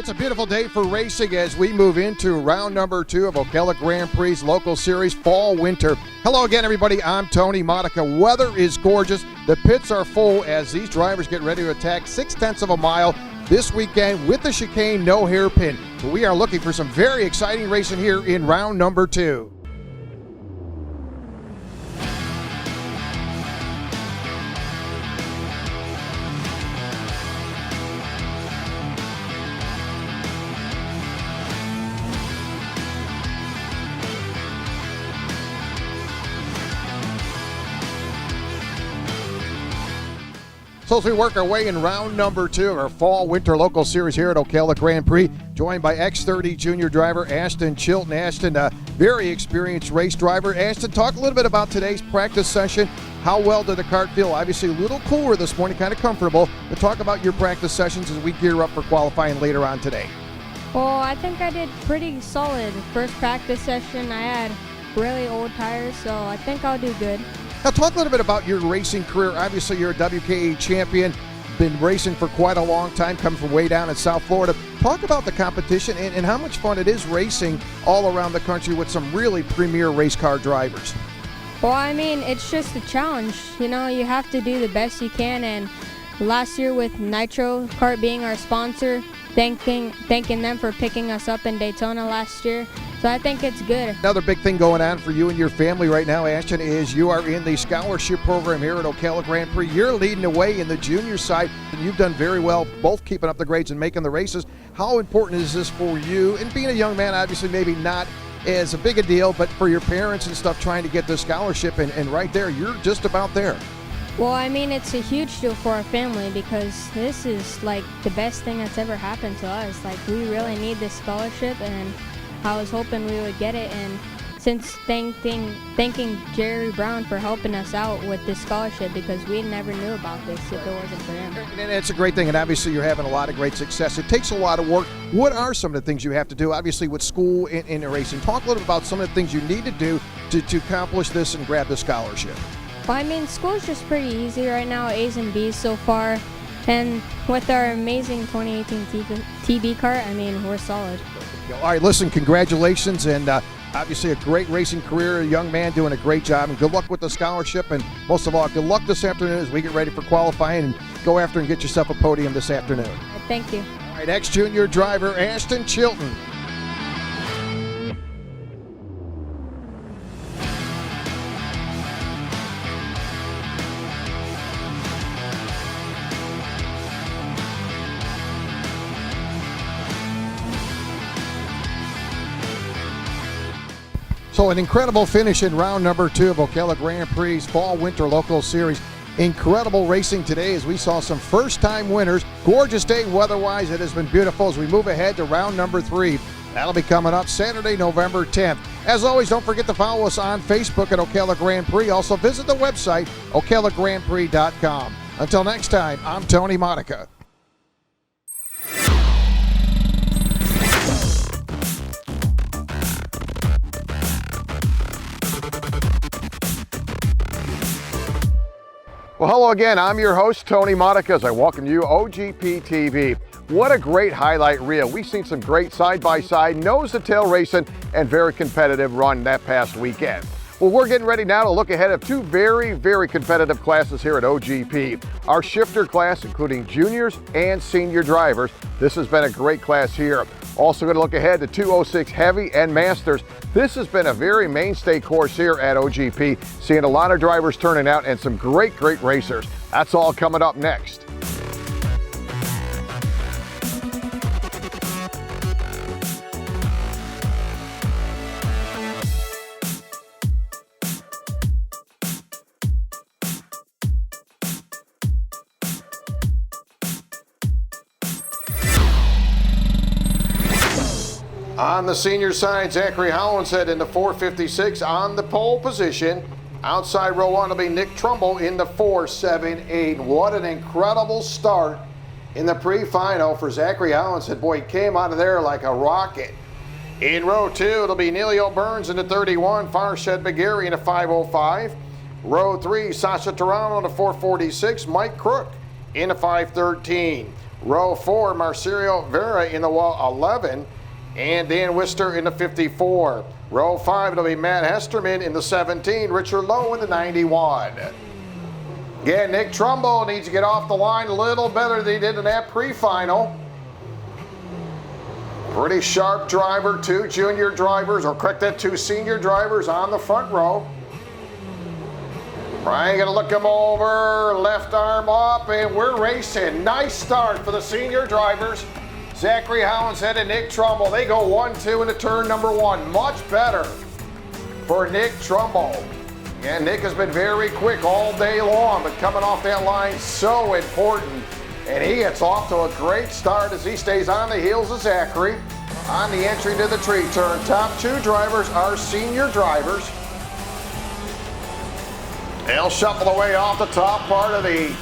It's a beautiful day for racing as we move into round number 2 of Ocala Grand Prix local series fall-winter. Hello again, everybody. I'm Tony Monica. Weather is gorgeous. The pits are full as these drivers get ready to attack 0.6 of a mile this weekend with the chicane, no hairpin. We are looking for some very exciting racing here in round number 2. So as we work our way in round number 2 of our fall-winter local series here at Ocala Grand Prix, joined by X30 junior driver Ashton Chilton. Ashton, a very experienced race driver. Ashton, talk a little bit about today's practice session. How well did the kart feel? Obviously a little cooler this morning, kind of comfortable, but talk about your practice sessions as we gear up for qualifying later on today. Well, I think I did pretty solid. First practice session, I had really old tires, so I think I'll do good. Now talk a little bit about your racing career. Obviously you're a WKA champion, been racing for quite a long time, coming from way down in South Florida. Talk about the competition and how much fun it is racing all around the country with some really premier race car drivers. Well, I mean, it's just a challenge. You know, you have to do the best you can, and last year with Nitro Kart being our sponsor, thanking them for picking us up in Daytona last year. So I think it's good. Another big thing going on for you and your family right now, Ashton, is you are in the scholarship program here at Ocala Grand Prix. You're leading the way in the junior side, and you've done very well, both keeping up the grades and making the races. How important is this for you? And being a young man, obviously maybe not as a big a deal, but for your parents and stuff trying to get the scholarship, and right there, you're just about there. Well, I mean, it's a huge deal for our family because this is like the best thing that's ever happened to us. Like, we really need this scholarship, and I was hoping we would get it, and since thanking Jerry Brown for helping us out with this scholarship, because we never knew about this if it wasn't for him. And it's a great thing, and obviously you're having a lot of great success. It takes a lot of work. What are some of the things you have to do, obviously with school and racing? Talk a little bit about some of the things you need to do to accomplish this and grab the scholarship. Well, I mean, school's just pretty easy right now, A's and B's so far, and with our amazing 2018 TB kart, I mean, we're solid. All right, listen, congratulations, and obviously a great racing career, a young man doing a great job, and good luck with the scholarship, and most of all, good luck this afternoon as we get ready for qualifying and go after and get yourself a podium this afternoon. Thank you. All right, ex-junior driver Ashton Chilton. So an incredible finish in round number 2 of Ocala Grand Prix fall-winter local series. Incredible racing today as we saw some first-time winners. Gorgeous day weather-wise. It has been beautiful as we move ahead to round number 3. That'll be coming up Saturday, November 10th. As always, don't forget to follow us on Facebook at Ocala Grand Prix. Also visit the website, ocalagrandprix.com. Until next time, I'm Tony Monica. Well, hello again. I'm your host, Tony Monica, as I welcome you, OGP TV. What a great highlight reel. We've seen some great side-by-side, nose-to-tail racing, and very competitive run that past weekend. Well, we're getting ready now to look ahead of 2 very, very competitive classes here at OGP. Our shifter class, including juniors and senior drivers. This has been a great class here. Also going to look ahead to 206 Heavy and Masters. This has been a very mainstay course here at OGP, seeing a lot of drivers turning out and some great, great racers. That's all coming up next. On the senior side, Zachary Hollinshead in the 456 on the pole position. Outside row 1 will be Nick Trumbull in the 478. What an incredible start in the pre-final for Zachary Hollinshead. Boy, he came out of there like a rocket. In row 2, it'll be Neilio Burns in the 31, Farshed McGarry in the 505. Row 3, Sasha Toronto in the 446, Mike Crook in the 513. Row 4, Marcirio Vera in the 11, and Dan Wister in the 54. Row 5, it'll be Matt Hesterman in the 17, Richard Lowe in the 91. Again, Nick Trumbull needs to get off the line a little better than he did in that pre-final. Pretty sharp driver, 2 junior drivers, or correct that, 2 senior drivers on the front row. Brian gonna look him over, left arm up, and we're racing. Nice start for the senior drivers. Zachary Howenshead and Nick Trumbull, they go 1-2 into turn number 1. Much better for Nick Trumbull. And Nick has been very quick all day long, but coming off that line, so important. And he gets off to a great start as he stays on the heels of Zachary on the entry to the tree turn. Top 2 drivers are senior drivers. They'll shuffle away off the top part of the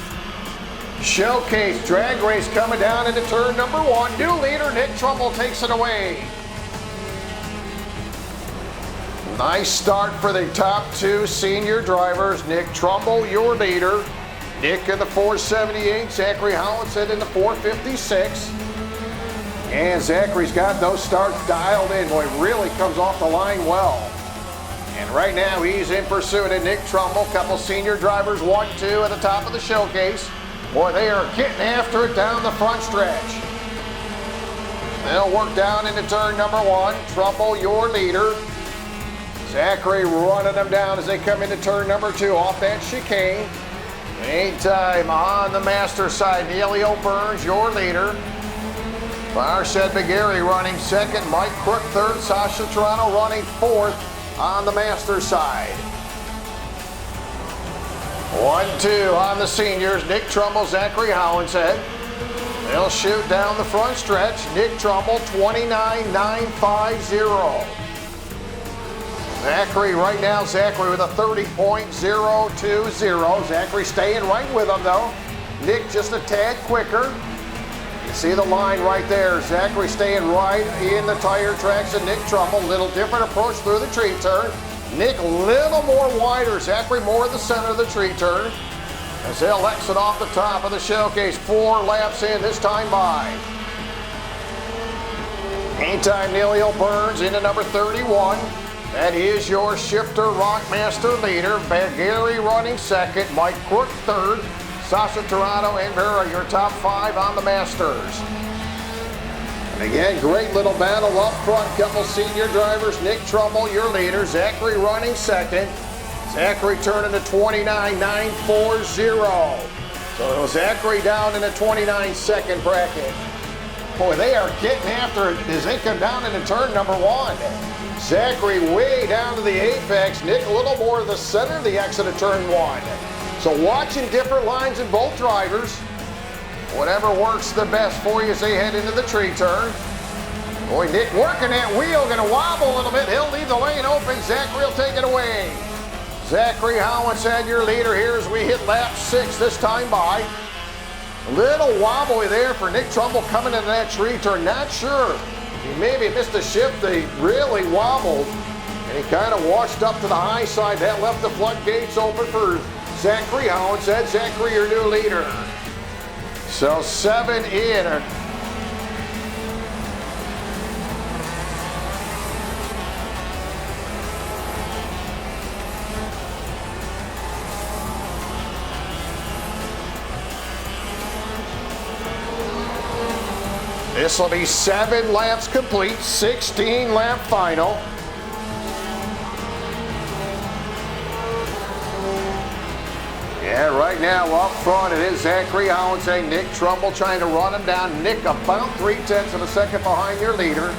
showcase drag race coming down into turn number 1. New leader Nick Trumbull takes it away. Nice start for the top 2 senior drivers. Nick Trumbull, your leader. Nick in the 478, Zachary Howenshead in the 456. And Zachary's got those starts dialed in. Boy, really comes off the line well. And right now he's in pursuit of Nick Trumbull. Couple senior drivers, 1-2 at the top of the showcase. Boy, they are getting after it down the front stretch. They'll work down into turn number 1. Trumbull, your leader. Zachary running them down as they come into turn number 2 off that chicane. Meantime, on the master side, Neilio Burns, your leader. Farshed McGarry running second. Mike Crook third. Sasha Toronto running fourth on the master side. 1-2 on the seniors. Nick Trumbull, Zachary Howenshead. They'll shoot down the front stretch. Nick Trumbull, 29.950. Zachary right now, Zachary with a 30.020. Zachary staying right with him though. Nick just a tad quicker. You see the line right there. Zachary staying right in the tire tracks of Nick Trumbull. Little different approach through the tree turn. Nick a little more wider. Zachary more in the center of the tree turn. As they'll exit off the top of the showcase. 4 laps in this time by. Meantime, Neilio Burns into number 31. That is your shifter Rockmaster leader. Gary running second. Mike Crook third. Sasha Toronto and Vera, your top 5 on the Masters. And again, great little battle up front. Couple senior drivers. Nick Trumbull, your leader. Zachary running second. Zachary turning to 29.940. So Zachary down in the 29 second bracket. Boy, they are getting after it as they come down into turn number 1. Zachary way down to the apex. Nick a little more to the center of the exit of turn 1. So watching different lines in both drivers. Whatever works the best for you as they head into the tree turn. Boy, Nick working that wheel, gonna wobble a little bit. He'll leave the lane open. Zachary will take it away. Zachary Howenshead, your leader here as we hit lap 6 this time by. A little wobbly there for Nick Trumbull coming into that tree turn. Not sure. He maybe missed a shift. They really wobbled. And he kind of washed up to the high side. That left the floodgates open for Zachary Howenshead. Zachary, your new leader. So 7 in. This will be 7 laps complete, 16 lap final. Yeah, right now up front it is Zachary Howenshead. Nick Trumbull trying to run him down. Nick about 3/10 of a second behind your leader.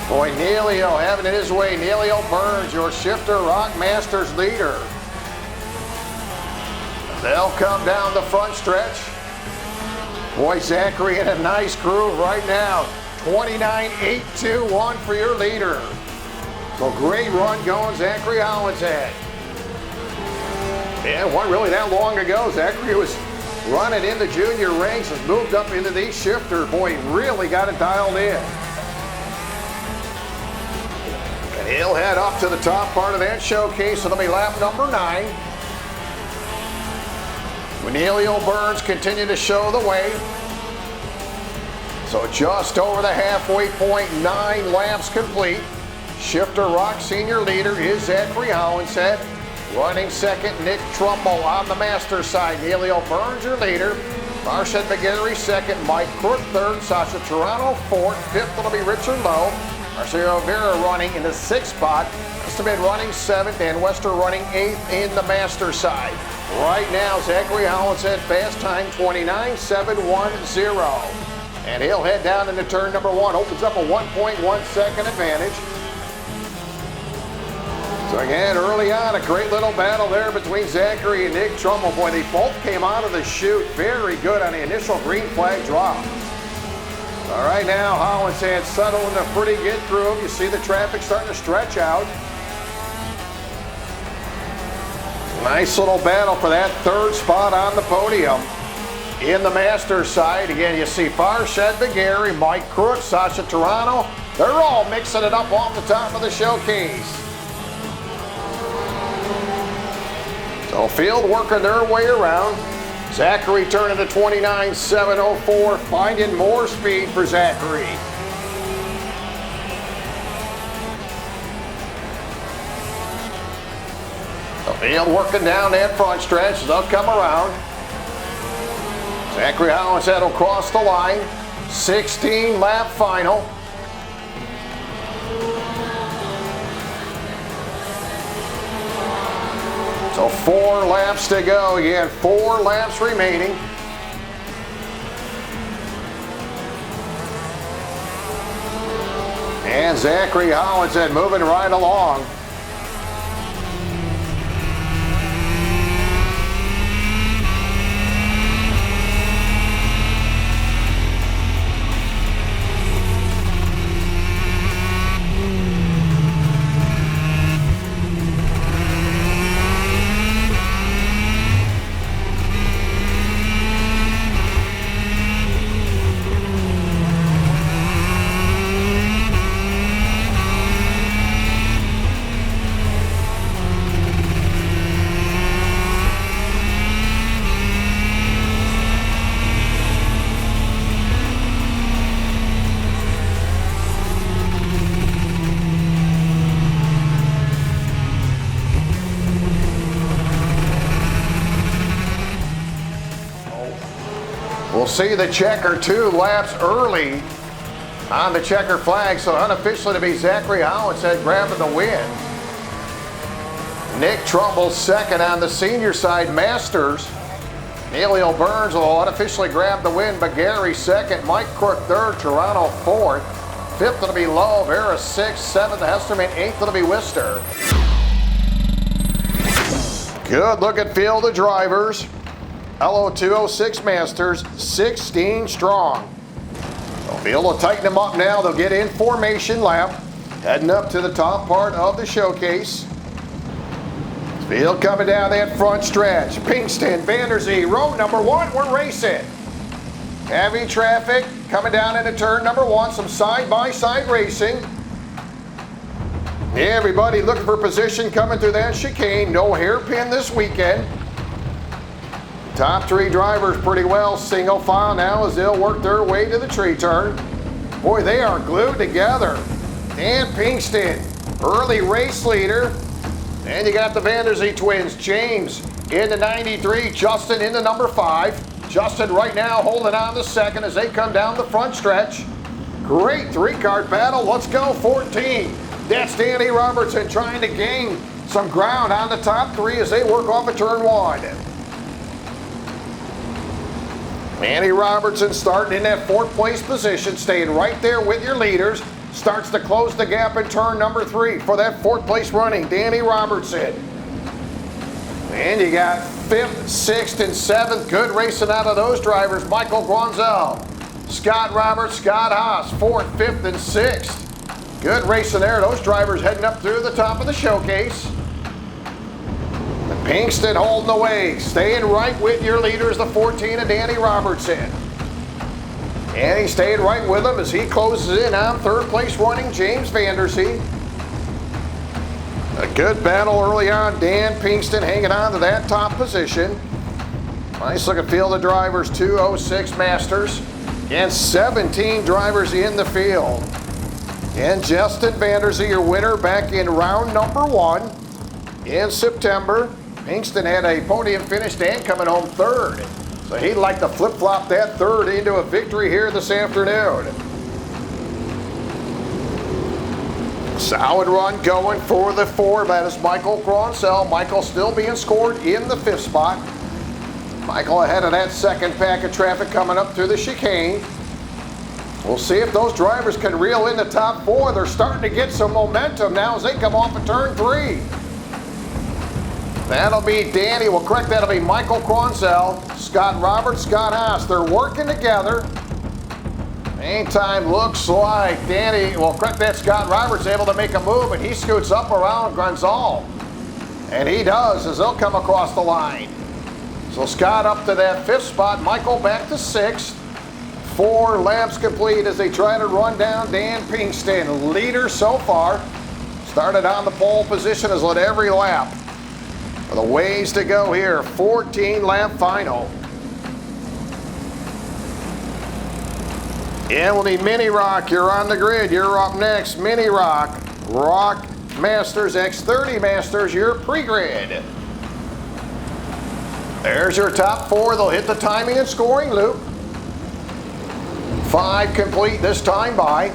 Boy, Neilio having it his way. Neilio Burns, your shifter Rock Masters leader. They'll come down the front stretch. Boy, Zachary in a nice groove right now. 29.821 for your leader. So great run going, Zachary Howenshead. Yeah, it wasn't really that long ago. Zachary was running in the junior ranks, has moved up into these shifter. Boy, really got it dialed in. And he'll head up to the top part of that showcase. It'll be lap number 9. Neilio Burns continue to show the way. So just over the halfway point, 9 laps complete. Shifter Rock senior leader is Zachary Hollinshead. Running second, Nick Trumbull on the master side. Neilio Burns your leader. Marshall McGarry second, Mike Crook third, Sasha Toronto fourth, fifth will be Richard Lowe. Marcelo Vera running in the 6th spot. Estimate running 7th, and Wester running 8th in the master side. Right now, Zachary Hollinshead fast time 29.710. And he'll head down into turn number 1. Opens up a 1.1 second advantage. So again, early on, a great little battle there between Zachary and Nick Trumbull. Boy, they both came out of the chute very good on the initial green flag drop. All right, now Hollinshead settled in a pretty good groove. You see the traffic starting to stretch out. Nice little battle for that 3rd spot on the podium. In the Masters side, again, you see Farshed McGarry, Mike Crook, Sasha Toronto. They're all mixing it up off the top of the showcase. So field working their way around. Zachary turning to 29.704, finding more speed for Zachary. The field working down that front stretch. They'll come around. Zachary Hollinshead will cross the line. 16-lap final. So 4 laps to go. Again, 4 laps remaining. And Zachary Hollinshead moving right along. We'll see the checker 2 laps early on the checker flag, so unofficially to be Zachary Hollinshead grabbing the win. Nick Trumbull second on the senior side, Masters. Neilio Burns will unofficially grab the win, but Gary second, Mike Crook third, Toronto fourth. Fifth will be Lowe, Vera sixth, seventh, Hesterman, eighth will be Wister. Good looking field of drivers. LO206 Masters, 16 strong. They'll be able to tighten them up now. They'll get in formation lap, heading up to the top part of the showcase. Field coming down that front stretch. Pinkston, Vanderzee, row number 1, we're racing. Heavy traffic coming down into turn number 1, some side-by-side racing. Everybody looking for position coming through that chicane. No hairpin this weekend. Top 3 drivers pretty well single file now as they'll work their way to the tree turn. Boy, they are glued together. Dan Pinkston, early race leader. And you got the Vanderzee twins, James in the 93, Justin in the number 5. Justin right now holding on to second as they come down the front stretch. Great 3-car battle. Let's go 14. That's Danny Robertson trying to gain some ground on the top 3 as they work off of turn 1. Danny Robertson starting in that 4th place position, staying right there with your leaders. Starts to close the gap in turn number 3 for that 4th place running, Danny Robertson. And you got 5th, 6th, and 7th. Good racing out of those drivers. Michael Gronzel, Scott Roberts, Scott Haas, 4th, 5th, and 6th. Good racing there. Those drivers heading up through the top of the showcase. Pinkston holding the way, staying right with your leaders, the 14 of Danny Robertson. And he's staying right with them as he closes in on 3rd place running James Vanderzee. A good battle early on. Dan Pinkston hanging on to that top position. Nice looking field of drivers, 206 Masters. And 17 drivers in the field. And Justin Vanderzee, your winner back in round number 1 in September. Pinkston had a podium finish and coming home third. So he'd like to flip-flop that third into a victory here this afternoon. Solid run going for the 4. That is Michael Gronsell. Michael still being scored in the 5th spot. Michael ahead of that second pack of traffic coming up through the chicane. We'll see if those drivers can reel in the top 4. They're starting to get some momentum now as they come off of turn 3. That'll be Danny. Well, correct, that'll be Michael Gronsell, Scott Roberts, Scott Haas. They're working together. Meantime, looks like Danny, well, correct, that Scott Roberts able to make a move, and he scoots up around Gronsell. And he does as they'll come across the line. So Scott up to that 5th spot, Michael back to 6th. 4 laps complete as they try to run down Dan Pinkston. Leader so far. Started on the pole position, has led every lap. With a ways to go here, 14 lap final. And we'll need Mini Rock, you're on the grid, you're up next. Mini Rock, Rock Masters, X30 Masters, your pre-grid. There's your top 4, they'll hit the timing and scoring loop. 5 complete this time by.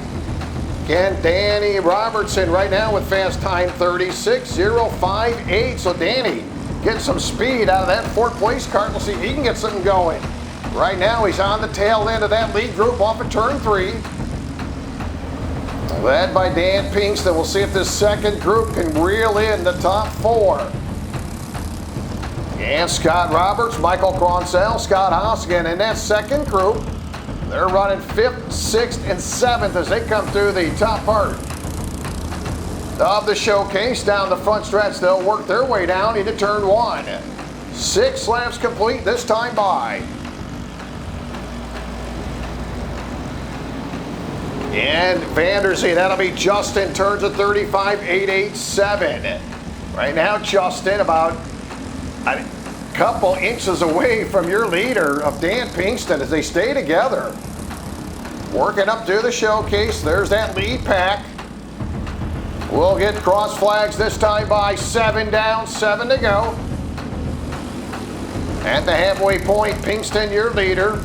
Again, Danny Robertson right now with fast time 36.058. So Danny getting some speed out of that 4th place car. We'll see if he can get something going. Right now he's on the tail end of that lead group off of turn 3. Led by Dan Pinkston. We'll see if this second group can reel in the top 4. And Scott Roberts, Michael Gronsell, Scott Haas again in that second group. They're running 5th, 6th, and 7th as they come through the top part of the showcase. Down the front stretch, they'll work their way down into turn 1. 6 laps complete this time by. And Vanderzee, that'll be Justin, turns at 35.887. Right now, Justin about a couple inches away from your leader of Dan Pinkston as they stay together. Working up through the showcase. There's that lead pack. We'll get cross flags this time by. 7 down, 7 to go. At the halfway point, Pinkston your leader.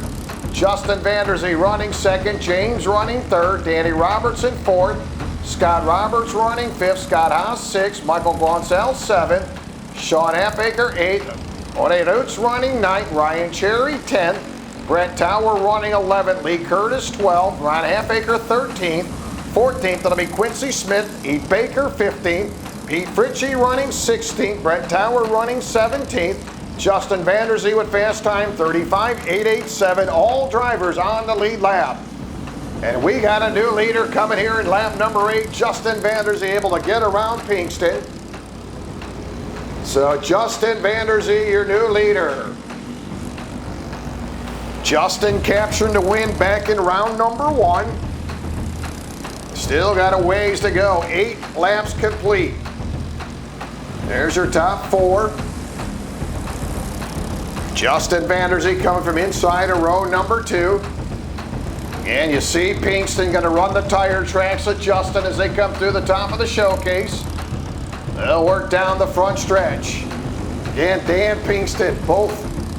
Justin Vanderzee running 2nd. James running 3rd. Danny Robertson 4th. Scott Roberts running 5th. Scott Haas 6th. Michael Gronsell 7th. Sean Halfaker 8th. Ode Roots running 9th. Ryan Cherry 10th. Brett Tower running 11th. Lee Curtis 12th. Ron Halfaker 13th. 14th, that'll be Quincy Smith. Pete Baker 15th. Pete Fritchie running 16th. Brett Tower running 17th. Justin Vanderzee with fast time 35.887. All drivers on the lead lap. And we got a new leader coming here in lap number 8. Justin Vanderzee able to get around Pinkston. So Justin Vanderzee, your new leader. Justin capturing the win back in round number 1. Still got a ways to go. 8 laps complete. There's your top 4. Justin Vanderzee coming from inside of row number 2. And you see Pinkston going to run the tire tracks with Justin as they come through the top of the showcase. They'll work down the front stretch. And Dan Pinkston, both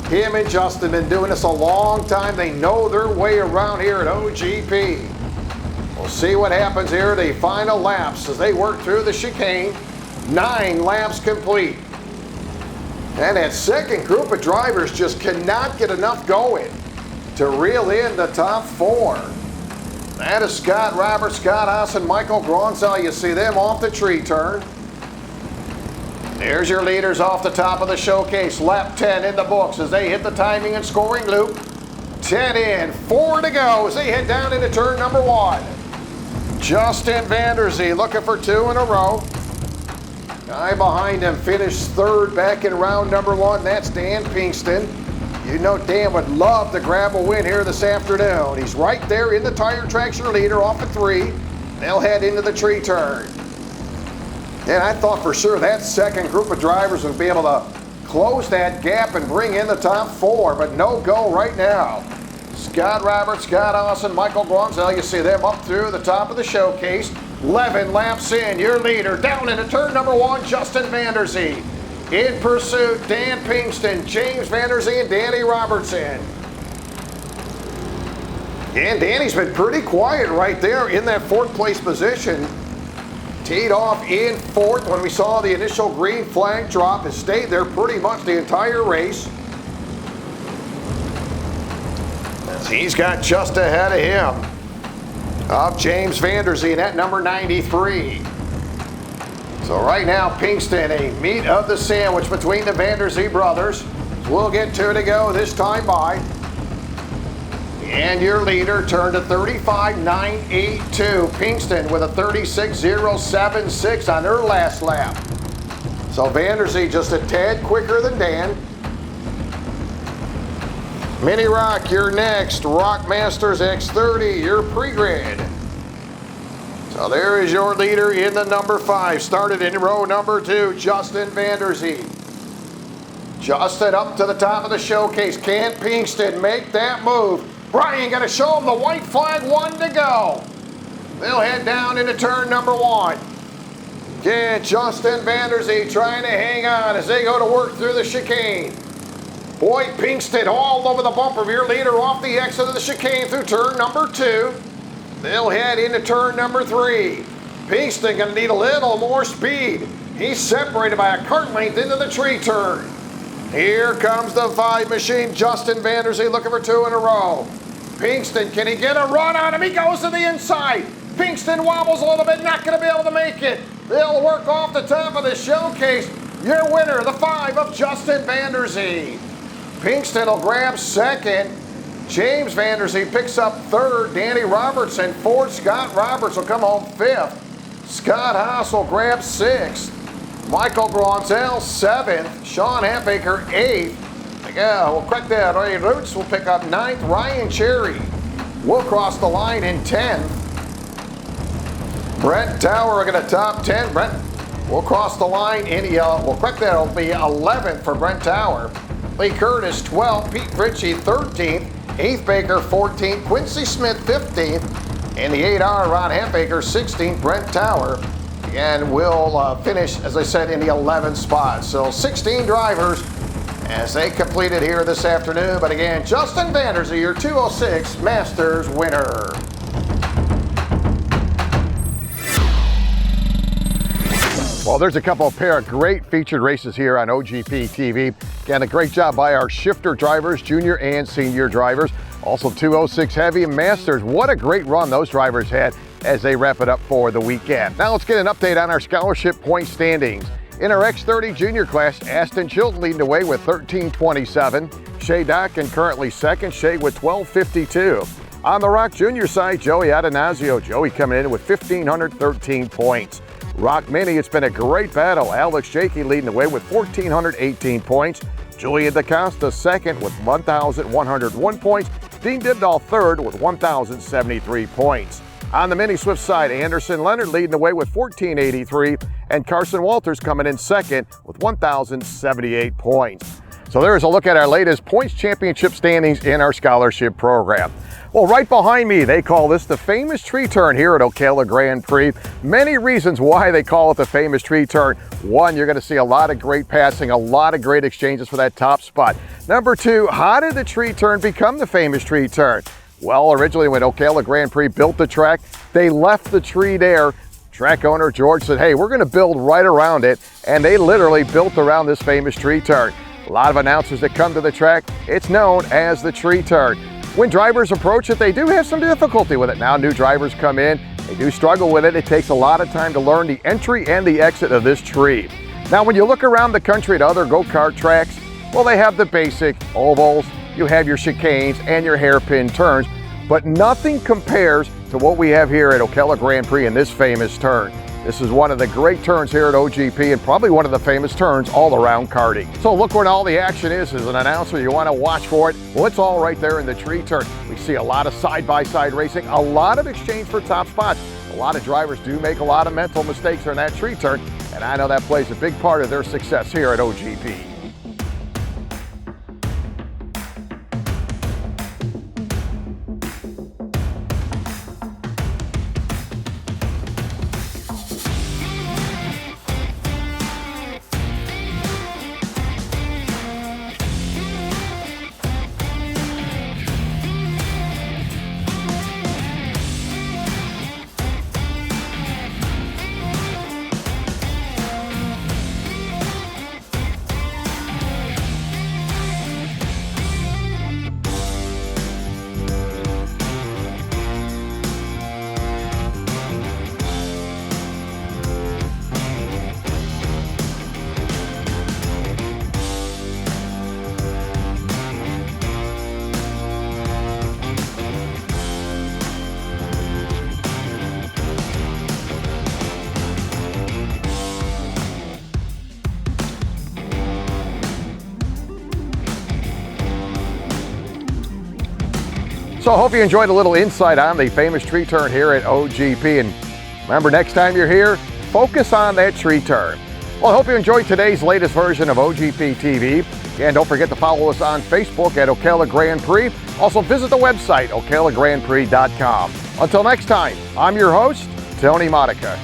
him and Justin been doing this a long time. They know their way around here at OGP. We'll see what happens here the final laps as they work through the chicane. 9 laps complete. And that second group of drivers just cannot get enough going to reel in the top 4. That is Scott Roberts, Scott Haas, and Michael Gronsell. You see them off the tree turn. There's your leaders off the top of the showcase. Lap 10 in the books as they hit the timing and scoring loop. 10 in, 4 to go as they head down into turn number 1. Justin Vanderzee looking for 2 in a row. Guy behind him finished 3rd back in round number 1. That's Dan Pinkston. You know Dan would love to grab a win here this afternoon. He's right there in the tire tracks, your leader off of 3. They'll head into the tree turn. And I thought for sure that second group of drivers would be able to close that gap and bring in the top 4, but no go right now. Scott Roberts, Scott Austin, Michael Gonzalez. You see them up through the top of the showcase. 11 laps in, your leader down into turn number 1, Justin Vanderzee. In pursuit, Dan Pinkston, James Vanderzee, and Danny Robertson. And Danny's been pretty quiet right there in that 4th place position. Teed off in 4th when we saw the initial green flag drop. Has stayed there pretty much the entire race. As he's got just ahead of him of James Vanderzee at number 93. So right now, Pinkston, a meat of the sandwich between the Vanderzee brothers. We'll get 2 to go this time by. And your leader turned to 35.982. Pinkston with a 36.076 on her last lap. So Vanderzee just a tad quicker than Dan. Mini Rock, you're next. Rock Masters X30, your pre-grid. So there is your leader in the number 5. Started in row number 2, Justin Vanderzee. Justin up to the top of the showcase. Can Pinkston make that move? Brian gonna show him the white flag, 1 to go. They'll head down into turn number 1. Again, Justin Vanderzee trying to hang on as they go to work through the chicane. Boy, Pinkston all over the bumper of your leader off the exit of the chicane through turn number 2. They'll head into turn number 3. Pinkston gonna need a little more speed. He's separated by a cart length into the tree turn. Here comes the 5 machine. Justin Vanderzee looking for 2 in a row. Pinkston, can he get a run on him? He goes to the inside. Pinkston wobbles a little bit, not gonna be able to make it. They'll work off the top of the showcase. Your winner, the 5 of Justin Vanderzee. Pinkston will grab 2nd. James Vanderzee picks up 3rd. Danny Robertson 4th. Scott Roberts will come home 5th. Scott Haas will grab 6th. Michael Gronzel 7th. Sean Halfaker 8th. Yeah, we'll correct that. Ray Roots will pick up 9th. Ryan Cherry will cross the line in 10th. Brent Tower going to top 10. Brent will cross the line in we'll correct that. It'll be 11th for Brent Tower. Lee Curtis 12th. Pete Ritchie 13th. Heath Baker 14th. Quincy Smith 15th. And the 8R Ron Halfaker 16th. Brent Tower. And will finish, as I said, in the 11th spot. So 16 drivers as they completed here this afternoon. But again, Justin Vanderzee, your 206 Masters winner. Well, there's a couple of pair of great featured races here on OGP TV. Again, a great job by our shifter drivers, junior and senior drivers. Also 206 Heavy Masters. What a great run those drivers had as they wrap it up for the weekend. Now let's get an update on our scholarship point standings. In our X30 junior class, Aston Chilton leading the way with 1327. Shea Dockin currently 2nd, Shea with 1252. On the Rock junior side, Joey Adanazio. Joey coming in with 1,513 points. Rock Mini, it's been a great battle. Alex Jakey leading the way with 1,418 points. Julian DaCosta 2nd with 1,101 points. Dean Dibdahl 3rd with 1,073 points. On the Mini Swift side, Anderson Leonard leading the way with 1,483, and Carson Walters coming in 2nd with 1,078 points. So there's a look at our latest points championship standings in our scholarship program. Well, right behind me, they call this the famous tree turn here at Ocala Grand Prix. Many reasons why they call it the famous tree turn. One, you're going to see a lot of great passing, a lot of great exchanges for that top spot. Number 2, how did the tree turn become the famous tree turn? Well, originally when Ocala Grand Prix built the track, they left the tree there. Track owner George said, hey, we're going to build right around it, and they literally built around this famous tree turn. A lot of announcers that come to the track, it's known as the tree turn. When drivers approach it, they do have some difficulty with it. Now new drivers come in, they do struggle with it. It takes a lot of time to learn the entry and the exit of this tree. Now when you look around the country at other go-kart tracks, well, they have the basic ovals, you have your chicanes and your hairpin turns, but nothing compares to what we have here at Ocala Grand Prix in this famous turn. This is one of the great turns here at OGP and probably one of the famous turns all around karting. So look where all the action is. As an announcer, you want to watch for it. Well, it's all right there in the tree turn. We see a lot of side-by-side racing, a lot of exchange for top spots. A lot of drivers do make a lot of mental mistakes in that tree turn, and I know that plays a big part of their success here at OGP. So I hope you enjoyed a little insight on the famous tree turn here at OGP. And remember, next time you're here, focus on that tree turn. Well, I hope you enjoyed today's latest version of OGP TV. And don't forget to follow us on Facebook at Ocala Grand Prix. Also visit the website, ocalagrandprix.com. Until next time, I'm your host, Tony Modica.